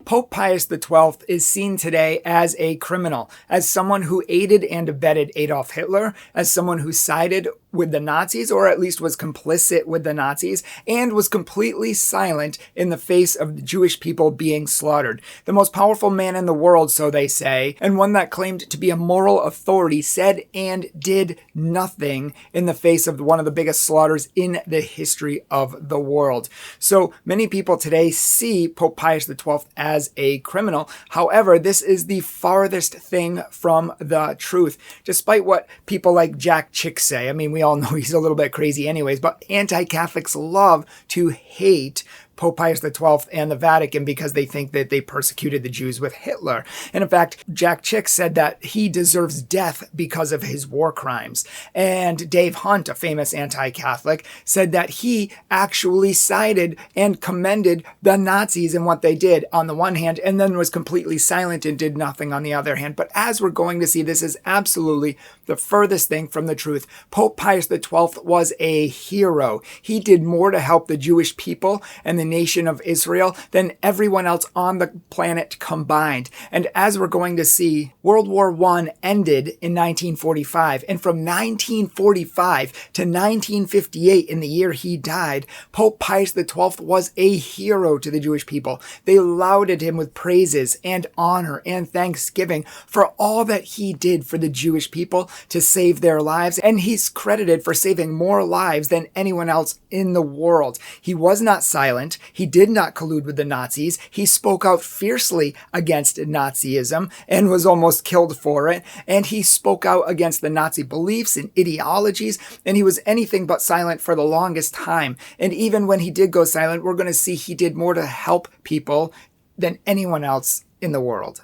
Pope Pius XII is seen today as a criminal, as someone who aided and abetted Adolf Hitler, as someone who sided with the Nazis, or at least was complicit with the Nazis, and was completely silent in the face of the Jewish people being slaughtered. The most powerful man in the world, so they say, and one that claimed to be a moral authority, said and did nothing in the face of one of the biggest slaughters in the history of the world. So many people today see Pope Pius XII as a criminal. However, this is the farthest thing from the truth. Despite what people like Jack Chick say, I mean, we all know he's a little bit crazy anyways, but anti-Catholics love to hate Pope Pius XII and the Vatican because they think that they persecuted the Jews with Hitler. And in fact, Jack Chick said that he deserves death because of his war crimes. And Dave Hunt, a famous anti-Catholic, said that he actually sided and commended the Nazis and what they did on the one hand, and then was completely silent and did nothing on the other hand. But as we're going to see, this is absolutely the furthest thing from the truth. Pope Pius XII was a hero. He did more to help the Jewish people and the nation of Israel than everyone else on the planet combined. And as we're going to see, World War I ended in 1945. And from 1945 to 1958, in the year he died, Pope Pius XII was a hero to the Jewish people. They lauded him with praises and honor and thanksgiving for all that he did for the Jewish people to save their lives. And he's credited for saving more lives than anyone else in the world. He was not silent. He did not collude with the Nazis. He spoke out fiercely against Nazism and was almost killed for it. And he spoke out against the Nazi beliefs and ideologies. And he was anything but silent for the longest time. And even when he did go silent, we're going to see he did more to help people than anyone else in the world.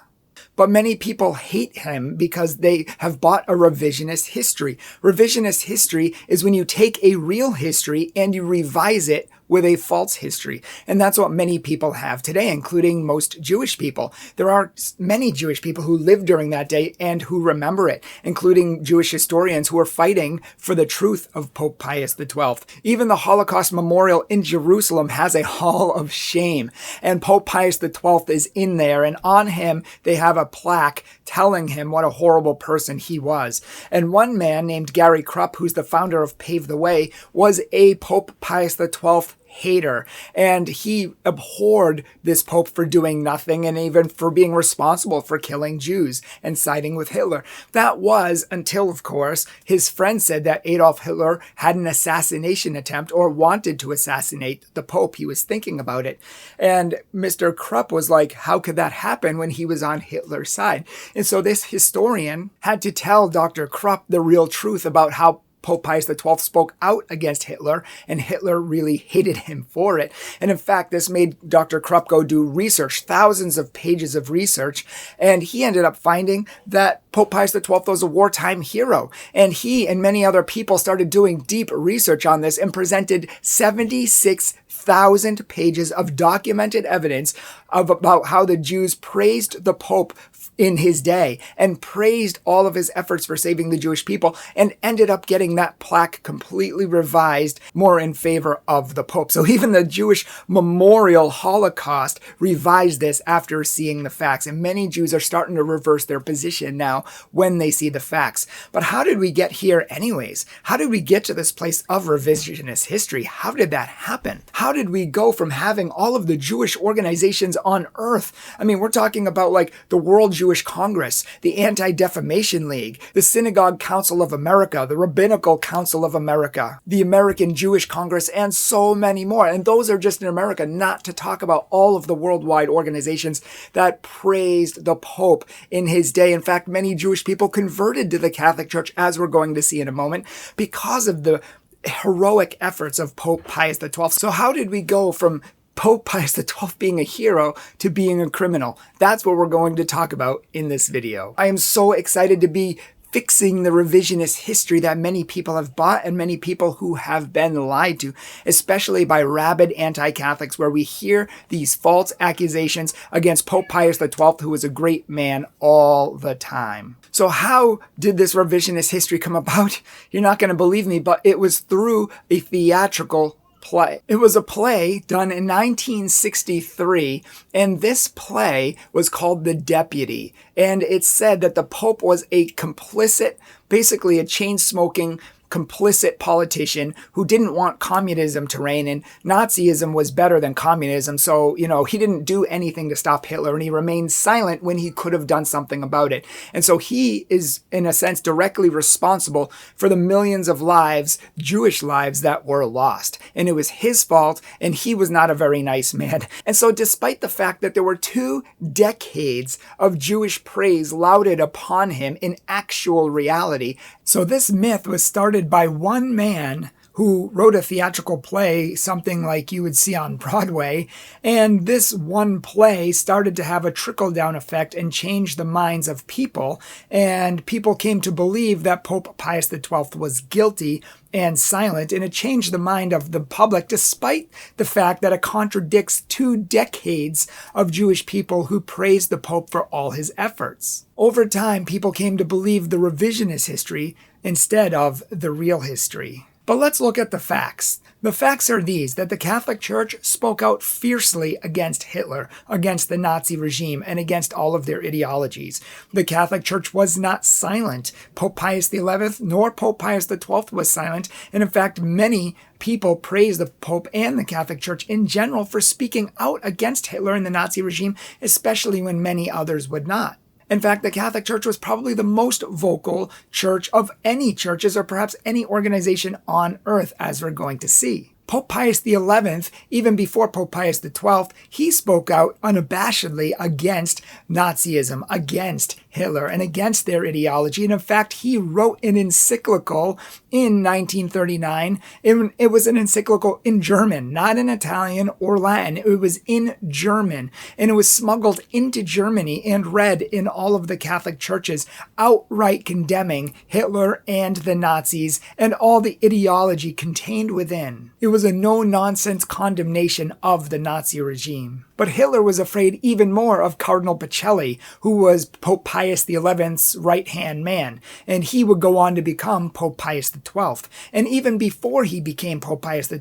But many people hate him because they have bought a revisionist history. Revisionist history is when you take a real history and you revise it with a false history. And that's what many people have today, including most Jewish people. There are many Jewish people who lived during that day and who remember it, including Jewish historians who are fighting for the truth of Pope Pius XII. Even the Holocaust Memorial in Jerusalem has a hall of shame, and Pope Pius XII is in there, and on him they have a plaque telling him what a horrible person he was. And one man named Gary Krupp, who's the founder of Pave the Way, was a Pope Pius XII hater, and he abhorred this pope for doing nothing and even for being responsible for killing Jews and siding with Hitler. That was until, of course, his friend said that Adolf Hitler had an assassination attempt or wanted to assassinate the pope. He was thinking about it. And Mr. Krupp was like, how could that happen when he was on Hitler's side? And so this historian had to tell Dr. Krupp the real truth about how Pope Pius XII spoke out against Hitler, and Hitler really hated him for it. And in fact, this made Dr. Krupp go do research, thousands of pages of research, and he ended up finding that Pope Pius XII was a wartime hero. And he and many other people started doing deep research on this and presented 76,000 pages of documented evidence about how the Jews praised the Pope in his day and praised all of his efforts for saving the Jewish people, and ended up getting that plaque completely revised more in favor of the Pope. So even the Jewish Memorial Holocaust revised this after seeing the facts, and many Jews are starting to reverse their position now when they see the facts. But how did we get here anyways? How did we get to this place of revisionist history? How did that happen? How did we go from having all of the Jewish organizations on earth? I mean, we're talking about like the World Jewish Congress, the Anti-Defamation League, the Synagogue Council of America, the Rabbinical Council of America, the American Jewish Congress, and so many more. And those are just in America, not to talk about all of the worldwide organizations that praised the Pope in his day. In fact, many Jewish people converted to the Catholic Church, as we're going to see in a moment, because of the heroic efforts of Pope Pius XII. So how did we go from Pope Pius XII being a hero to being a criminal? That's what we're going to talk about in this video. I am so excited to be fixing the revisionist history that many people have bought and many people who have been lied to, especially by rabid anti-Catholics, where we hear these false accusations against Pope Pius XII, who was a great man all the time. So how did this revisionist history come about? You're not going to believe me, but it was through a theatrical play. It was a play done in 1963, and this play was called The Deputy. And it said that the Pope was a complicit, basically a chain-smoking, complicit politician who didn't want communism to reign, and Nazism was better than communism. So, he didn't do anything to stop Hitler, and he remained silent when he could have done something about it. And so he is, in a sense, directly responsible for the millions of lives, Jewish lives, that were lost. And it was his fault, and he was not a very nice man. And so despite the fact that there were 2 decades of Jewish praise lauded upon him in actual reality, so this myth was started by one man who wrote a theatrical play, something like you would see on Broadway, and this one play started to have a trickle-down effect and change the minds of people, and people came to believe that Pope Pius XII was guilty and silent, and it changed the mind of the public, despite the fact that it contradicts 2 decades of Jewish people who praised the Pope for all his efforts. Over time, people came to believe the revisionist history instead of the real history. But let's look at the facts. The facts are these, that the Catholic Church spoke out fiercely against Hitler, against the Nazi regime, and against all of their ideologies. The Catholic Church was not silent. Pope Pius XI nor Pope Pius XII was silent, and in fact, many people praise the Pope and the Catholic Church in general for speaking out against Hitler and the Nazi regime, especially when many others would not. In fact, the Catholic Church was probably the most vocal church of any churches or perhaps any organization on earth, as we're going to see. Pope Pius XI, even before Pope Pius XII, he spoke out unabashedly against Nazism, against Hitler, and against their ideology. And in fact, he wrote an encyclical in 1939. It was an encyclical in German, not in Italian or Latin. It was in German, and it was smuggled into Germany and read in all of the Catholic churches, outright condemning Hitler and the Nazis and all the ideology contained within. It was a no-nonsense condemnation of the Nazi regime. But Hitler was afraid even more of Cardinal Pacelli, who was Pope Pius XI's right-hand man, and he would go on to become Pope Pius XII. And even before he became Pope Pius XII,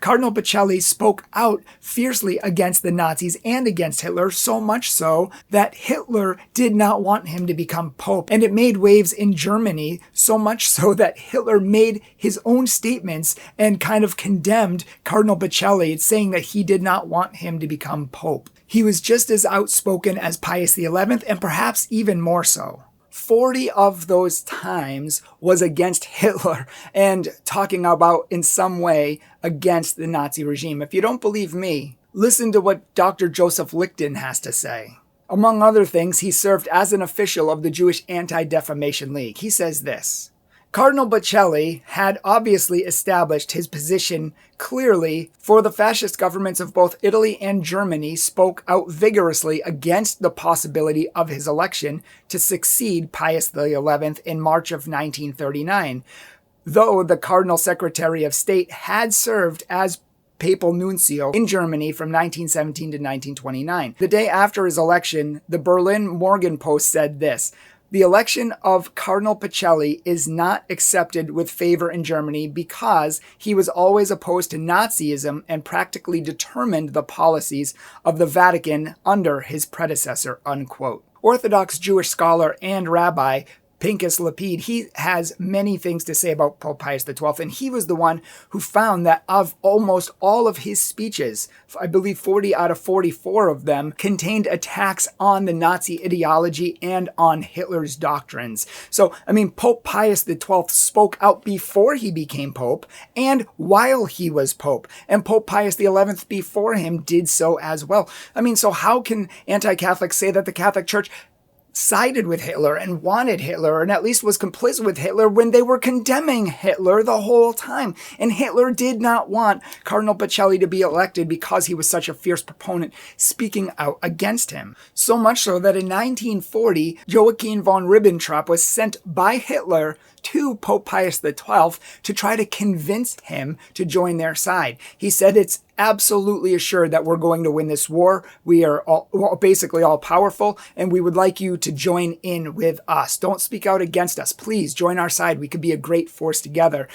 Cardinal Pacelli spoke out fiercely against the Nazis and against Hitler, so much so that Hitler did not want him to become Pope. And it made waves in Germany, so much so that Hitler made his own statements and kind of condemned Cardinal Pacelli, saying that he did not want him to become Pope. He was just as outspoken as Pius XI, and perhaps even more so. 40 of those times was against Hitler and talking about, in some way, against the Nazi regime. If you don't believe me, listen to what Dr. Joseph Lichten has to say. Among other things, he served as an official of the Jewish Anti-Defamation League. He says this: Cardinal Pacelli had obviously established his position clearly, for the fascist governments of both Italy and Germany spoke out vigorously against the possibility of his election to succeed Pius XI in March of 1939, though the Cardinal Secretary of State had served as papal nuncio in Germany from 1917 to 1929. The day after his election, the Berlin Morgenpost said this: the election of Cardinal Pacelli is not accepted with favor in Germany because he was always opposed to Nazism and practically determined the policies of the Vatican under his predecessor, unquote. Orthodox Jewish scholar and rabbi Pinchas Lapid, he has many things to say about Pope Pius XII, and he was the one who found that of almost all of his speeches, I believe 40 out of 44 of them, contained attacks on the Nazi ideology and on Hitler's doctrines. So, Pope Pius XII spoke out before he became Pope and while he was Pope, and Pope Pius XI before him did so as well. So how can anti-Catholics say that the Catholic Church sided with Hitler and wanted Hitler and at least was complicit with Hitler when they were condemning Hitler the whole time? And Hitler did not want Cardinal Pacelli to be elected because he was such a fierce proponent speaking out against him. So much so that in 1940, Joachim von Ribbentrop was sent by Hitler to Pope Pius XII to try to convince him to join their side. He said, it's absolutely assured that we're going to win this war. We are basically all powerful, and we would like you to join in with us. Don't speak out against us. Please join our side. We could be a great force together.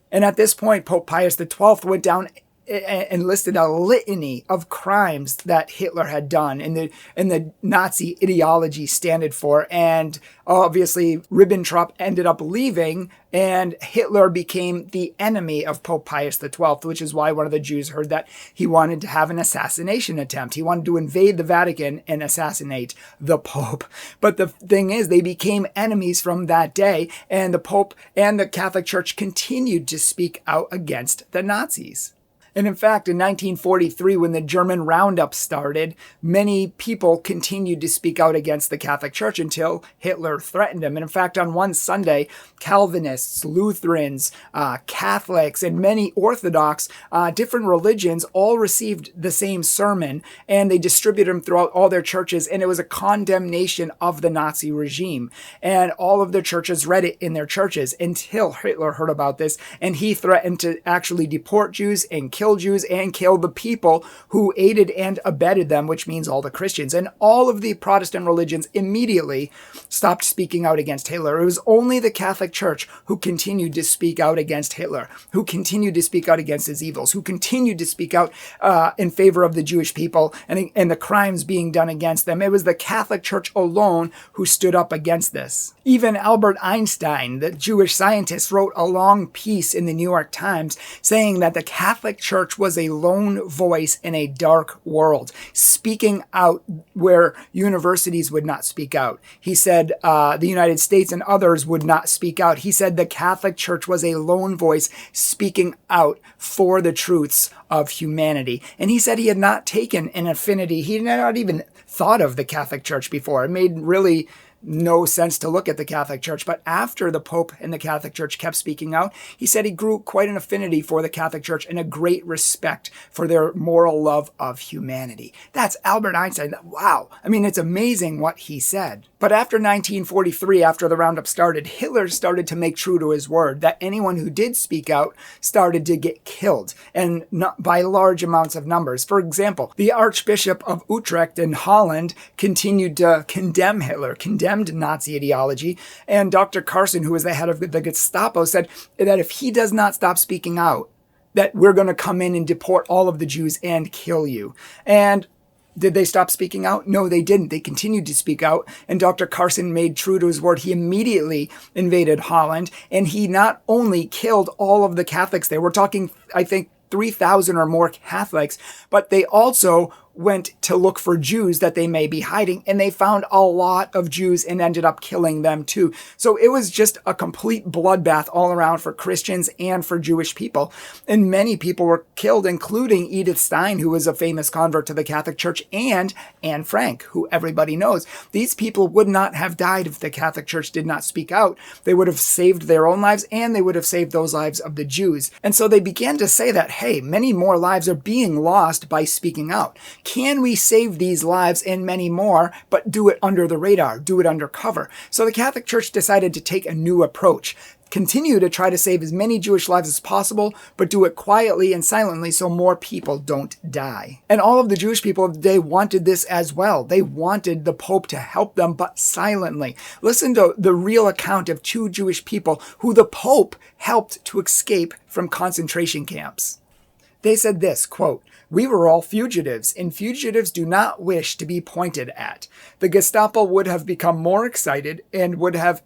And at this point, Pope Pius XII went down listed a litany of crimes that Hitler had done and the Nazi ideology standed for. And obviously Ribbentrop ended up leaving, and Hitler became the enemy of Pope Pius XII, which is why one of the Jews heard that he wanted to have an assassination attempt. He wanted to invade the Vatican and assassinate the Pope. But the thing is, they became enemies from that day, and the Pope and the Catholic Church continued to speak out against the Nazis. And in fact, in 1943, when the German Roundup started, many people continued to speak out against the Catholic Church until Hitler threatened them. And in fact, on one Sunday, Calvinists, Lutherans, Catholics, and many Orthodox, different religions all received the same sermon, and they distributed them throughout all their churches. And it was a condemnation of the Nazi regime. And all of the churches read it in their churches until Hitler heard about this, and he threatened to actually deport Jews and kill Jews and kill the people who aided and abetted them, which means all the Christians. And all of the Protestant religions immediately stopped speaking out against Hitler. It was only the Catholic Church who continued to speak out against Hitler, who continued to speak out against his evils, who continued to speak out in favor of the Jewish people and the crimes being done against them. It was the Catholic Church alone who stood up against this. Even Albert Einstein, the Jewish scientist, wrote a long piece in the New York Times saying that the Catholic Church was a lone voice in a dark world, speaking out where universities would not speak out. He said the United States and others would not speak out. He said the Catholic Church was a lone voice speaking out for the truths of humanity. And he said he had not taken an affinity. He had not even thought of the Catholic Church before. It made really no sense to look at the Catholic Church. But after the Pope and the Catholic Church kept speaking out, he said he grew quite an affinity for the Catholic Church and a great respect for their moral love of humanity. That's Albert Einstein. Wow. I mean, it's amazing what he said. But after 1943, after the Roundup started, Hitler started to make true to his word that anyone who did speak out started to get killed, and not by large amounts of numbers. For example, the Archbishop of Utrecht in Holland continued to condemn Hitler, condemned Nazi ideology, and Dr. Carson, who was the head of the Gestapo, said that if he does not stop speaking out, that we're going to come in and deport all of the Jews and kill you. And did they stop speaking out? No, they didn't. They continued to speak out, and Dr. Carson made true to his word. He immediately invaded Holland, and he not only killed all of the Catholics there, we're talking, I think, 3,000 or more Catholics, but they also went to look for Jews that they may be hiding, and they found a lot of Jews and ended up killing them too. So it was just a complete bloodbath all around for Christians and for Jewish people. And many people were killed, including Edith Stein, who was a famous convert to the Catholic Church, and Anne Frank, who everybody knows. These people would not have died if the Catholic Church did not speak out. They would have saved their own lives, and they would have saved those lives of the Jews. And so they began to say that, hey, many more lives are being lost by speaking out. Can we save these lives and many more, but do it under the radar, do it undercover? So the Catholic Church decided to take a new approach, continue to try to save as many Jewish lives as possible, but do it quietly and silently so more people don't die. And all of the Jewish people of the day wanted this as well. They wanted the Pope to help them, but silently. Listen to the real account of two Jewish people who the Pope helped to escape from concentration camps. They said this, quote, "We were all fugitives, and fugitives do not wish to be pointed at. The Gestapo would have become more excited and would have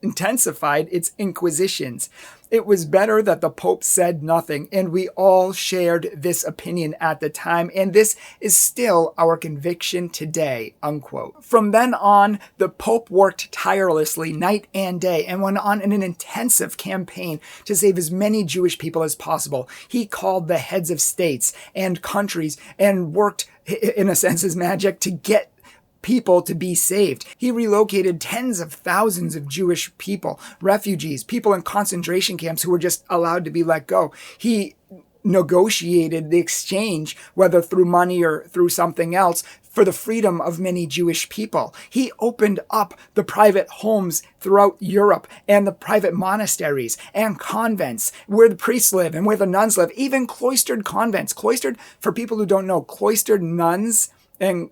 intensified its inquisitions. It was better that the Pope said nothing, and we all shared this opinion at the time, and this is still our conviction today," unquote. From then on, the Pope worked tirelessly night and day and went on in an intensive campaign to save as many Jewish people as possible. He called the heads of states and countries and worked, in a sense, his magic to get people to be saved. He relocated tens of thousands of Jewish people, refugees, people in concentration camps who were just allowed to be let go. He negotiated the exchange, whether through money or through something else, for the freedom of many Jewish people. He opened up the private homes throughout Europe and the private monasteries and convents where the priests live and where the nuns live, even cloistered convents. Cloistered, for people who don't know, cloistered nuns and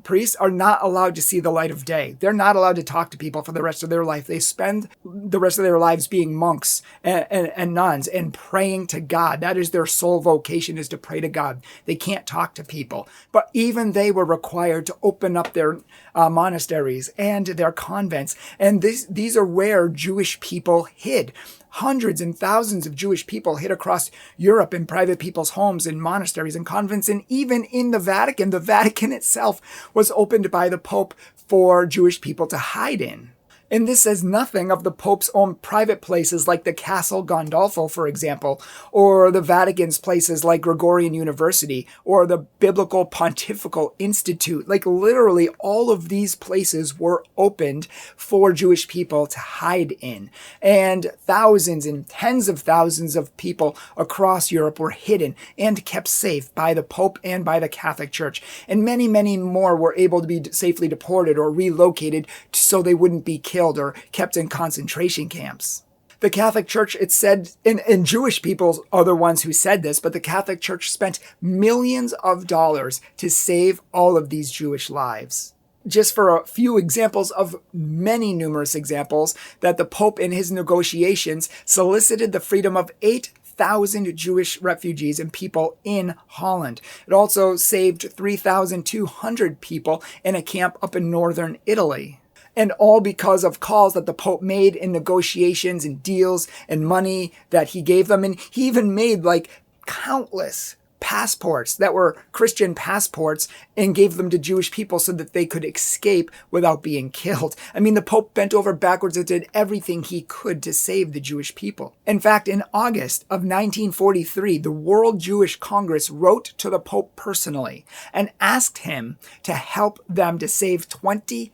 priests are not allowed to see the light of day. They're not allowed to talk to people for the rest of their life. They spend the rest of their lives being monks and nuns and praying to God. That is their sole vocation, is to pray to God. They can't talk to people. But even they were required to open up their monasteries and their convents. And these are where Jewish people hid. Hundreds and thousands of Jewish people hid across Europe in private people's homes, in monasteries and convents, and even in the Vatican. The Vatican itself was opened by the Pope for Jewish people to hide in. And this says nothing of the Pope's own private places like the Castle Gandolfo, for example, or the Vatican's places like Gregorian University, or the Biblical Pontifical Institute. Like literally all of these places were opened for Jewish people to hide in. And thousands and tens of thousands of people across Europe were hidden and kept safe by the Pope and by the Catholic Church. And many, many more were able to be safely deported or relocated so they wouldn't be killed or kept in concentration camps. The Catholic Church, it said, and Jewish people are the ones who said this, but the Catholic Church spent millions of dollars to save all of these Jewish lives. Just for a few examples of many numerous examples, that the Pope in his negotiations solicited the freedom of 8,000 Jewish refugees and people in Holland. It also saved 3,200 people in a camp up in northern Italy. And all because of calls that the Pope made in negotiations and deals and money that he gave them. And he even made like countless passports that were Christian passports and gave them to Jewish people so that they could escape without being killed. I mean, the Pope bent over backwards and did everything he could to save the Jewish people. In fact, in August of 1943, the World Jewish Congress wrote to the Pope personally and asked him to help them to save 20,000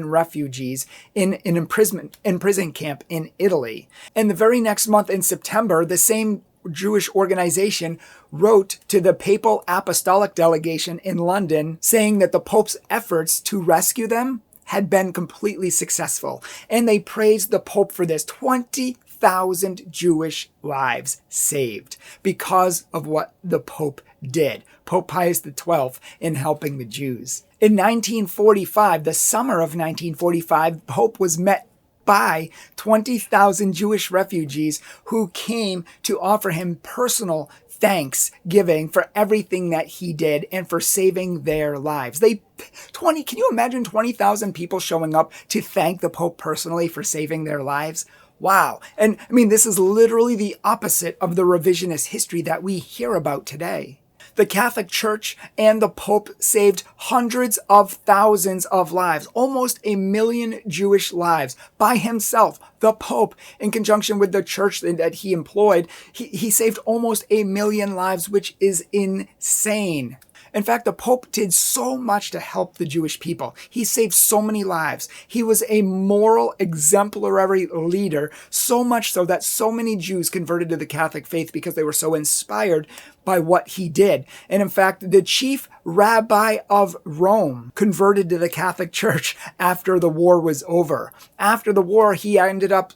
refugees in an prison camp in Italy. And the very next month in September, the same Jewish organization wrote to the Papal Apostolic Delegation in London saying that the Pope's efforts to rescue them had been completely successful. And they praised the Pope for this. 20,000 Jewish lives saved because of what the Pope did. Pope Pius XII in helping the Jews. In 1945, the summer of 1945, Pope was met by 20,000 Jewish refugees who came to offer him personal thanksgiving for everything that he did and for saving their lives. Can you imagine 20,000 people showing up to thank the Pope personally for saving their lives? Wow. And I mean, this is literally the opposite of the revisionist history that we hear about today. The Catholic Church and the Pope saved hundreds of thousands of lives, almost 1 million Jewish lives by himself. The Pope, in conjunction with the church that he employed, he saved almost 1 million lives, which is insane. In fact, the Pope did so much to help the Jewish people. He saved so many lives. He was a moral, exemplary leader, so much so that so many Jews converted to the Catholic faith because they were so inspired by what he did. And in fact, the chief rabbi of Rome converted to the Catholic Church after the war was over. After the war, he ended up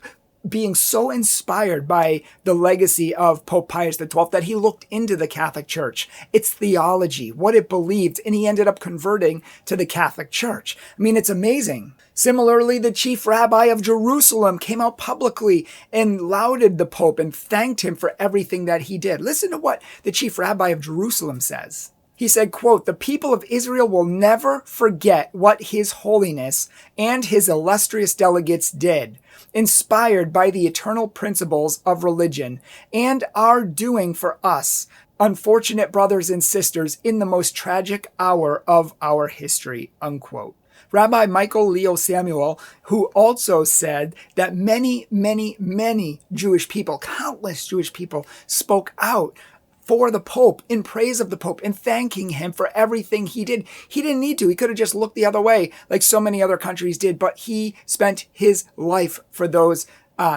being so inspired by the legacy of Pope Pius XII that he looked into the Catholic Church, its theology, what it believed, and he ended up converting to the Catholic Church. I mean, it's amazing. Similarly, the chief rabbi of Jerusalem came out publicly and lauded the Pope and thanked him for everything that he did. Listen to what the chief rabbi of Jerusalem says. He said, quote, "The people of Israel will never forget what His Holiness and his illustrious delegates did, inspired by the eternal principles of religion, and are doing for us, unfortunate brothers and sisters, in the most tragic hour of our history," unquote. Rabbi Michael Leo Samuel, who also said that many, many, many Jewish people, countless Jewish people, spoke out for the Pope, in praise of the Pope, and thanking him for everything he did. He didn't need to. He could have just looked the other way like so many other countries did, but he spent his life for those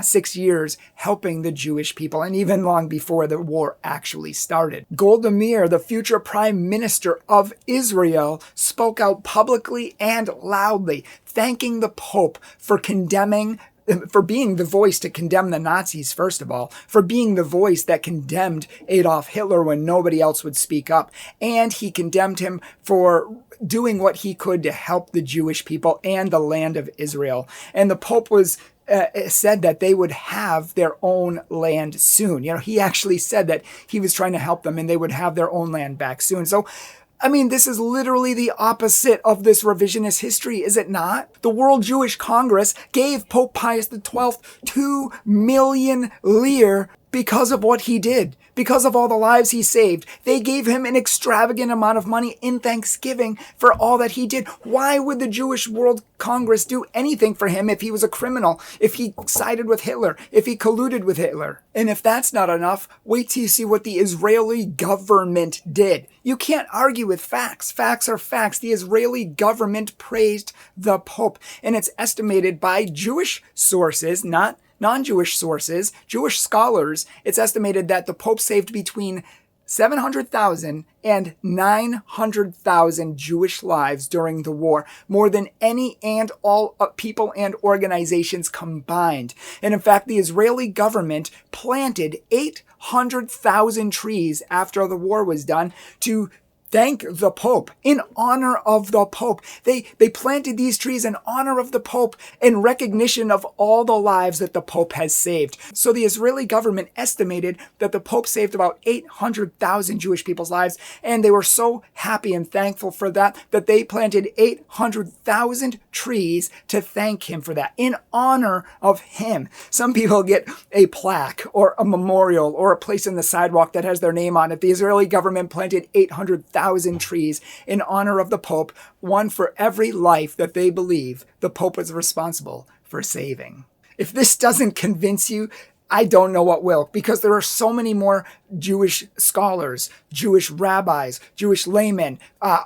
6 years helping the Jewish people, and even long before the war actually started. Golda Meir, the future prime minister of Israel, spoke out publicly and loudly, thanking the Pope for being the voice to condemn the Nazis, first of all, for being the voice that condemned Adolf Hitler when nobody else would speak up. And he condemned him for doing what he could to help the Jewish people and the land of Israel. And the Pope was said that they would have their own land soon. He actually said that he was trying to help them and they would have their own land back soon. So, this is literally the opposite of this revisionist history, is it not? The World Jewish Congress gave Pope Pius XII 2 million lire because of what he did, because of all the lives he saved. They gave him an extravagant amount of money in thanksgiving for all that he did. Why would the Jewish World Congress do anything for him if he was a criminal, if he sided with Hitler, if he colluded with Hitler? And if that's not enough, wait till you see what the Israeli government did. You can't argue with facts. Facts are facts. The Israeli government praised the Pope, and it's estimated by Jewish sources, not non-Jewish sources, Jewish scholars, it's estimated that the Pope saved between 700,000 and 900,000 Jewish lives during the war, more than any and all people and organizations combined. And in fact, the Israeli government planted 800,000 trees after the war was done to thank the Pope, in honor of the Pope. They planted these trees in honor of the Pope in recognition of all the lives that the Pope has saved. So the Israeli government estimated that the Pope saved about 800,000 Jewish people's lives, and they were so happy and thankful for that they planted 800,000 trees to thank him for that, in honor of him. Some people get a plaque or a memorial or a place in the sidewalk that has their name on it. The Israeli government planted 800,000 trees in honor of the Pope, one for every life that they believe the Pope was responsible for saving. If this doesn't convince you, I don't know what will, because there are so many more Jewish scholars, Jewish rabbis, Jewish laymen,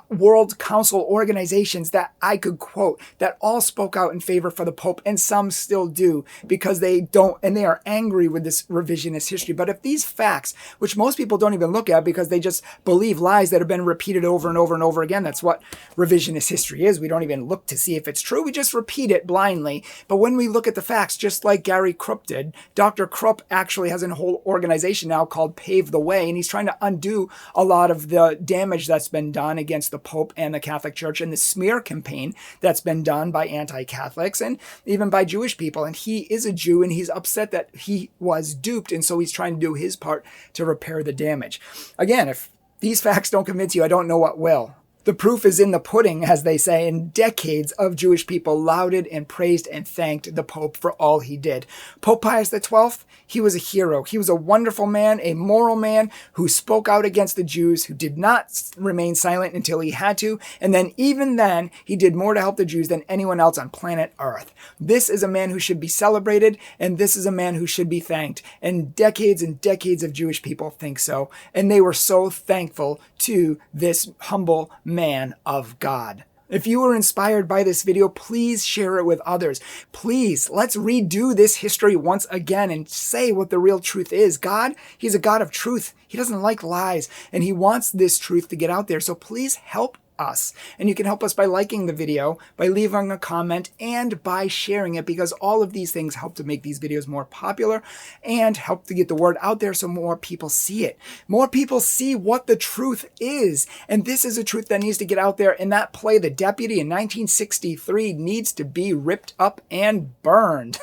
World Council organizations that I could quote that all spoke out in favor for the Pope, and some still do because they don't, and they are angry with this revisionist history. But if these facts, which most people don't even look at because they just believe lies that have been repeated over and over and over again, that's what revisionist history is. We don't even look to see if it's true. We just repeat it blindly. But when we look at the facts, just like Gary Krupp did, Dr. Krupp actually has a whole organization now called Pave the Way, and he's trying to undo a lot of the damage that's been done against the Pope and the Catholic Church and the smear campaign that's been done by anti-Catholics and even by Jewish people. And he is a Jew, and he's upset that he was duped, and so he's trying to do his part to repair the damage. Again, if these facts don't convince you, I don't know what will. The proof is in the pudding, as they say, and decades of Jewish people lauded and praised and thanked the Pope for all he did. Pope Pius XII, he was a hero. He was a wonderful man, a moral man who spoke out against the Jews, who did not remain silent until he had to, and then even then, he did more to help the Jews than anyone else on planet Earth. This is a man who should be celebrated, and this is a man who should be thanked. And decades of Jewish people think so, and they were so thankful to this humble man of God. If you were inspired by this video, please share it with others. Please, let's redo this history once again and say what the real truth is. God, he's a God of truth. He doesn't like lies, and he wants this truth to get out there. So please help us. And you can help us by liking the video, by leaving a comment, and by sharing it, because all of these things help to make these videos more popular and help to get the word out there so more people see it. More people see what the truth is. And this is a truth that needs to get out there. And that play, The Deputy in 1963, needs to be ripped up and burned.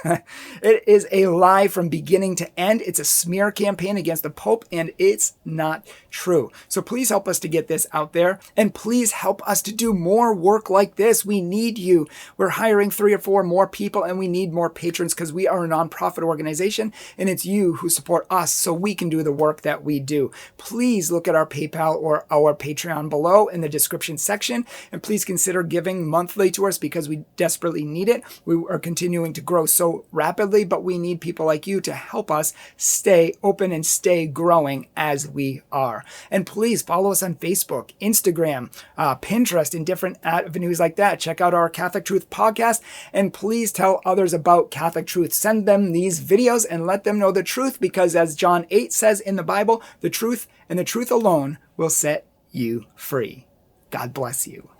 It is a lie from beginning to end. It's a smear campaign against the Pope, and it's not true. So please help us to get this out there, and please help us to do more work like this. We need you. We're hiring 3 or 4 more people, and we need more patrons because we are a nonprofit organization, and it's you who support us so we can do the work that we do. Please look at our PayPal or our Patreon below in the description section, and please consider giving monthly to us because we desperately need it. We are continuing to grow so rapidly, but we need people like you to help us stay open and stay growing as we are. And please follow us on Facebook, Instagram, Pinterest, and different avenues like that. Check out our Catholic Truth podcast, and please tell others about Catholic Truth. Send them these videos and let them know the truth, because as John 8 says in the Bible, the truth and the truth alone will set you free. God bless you.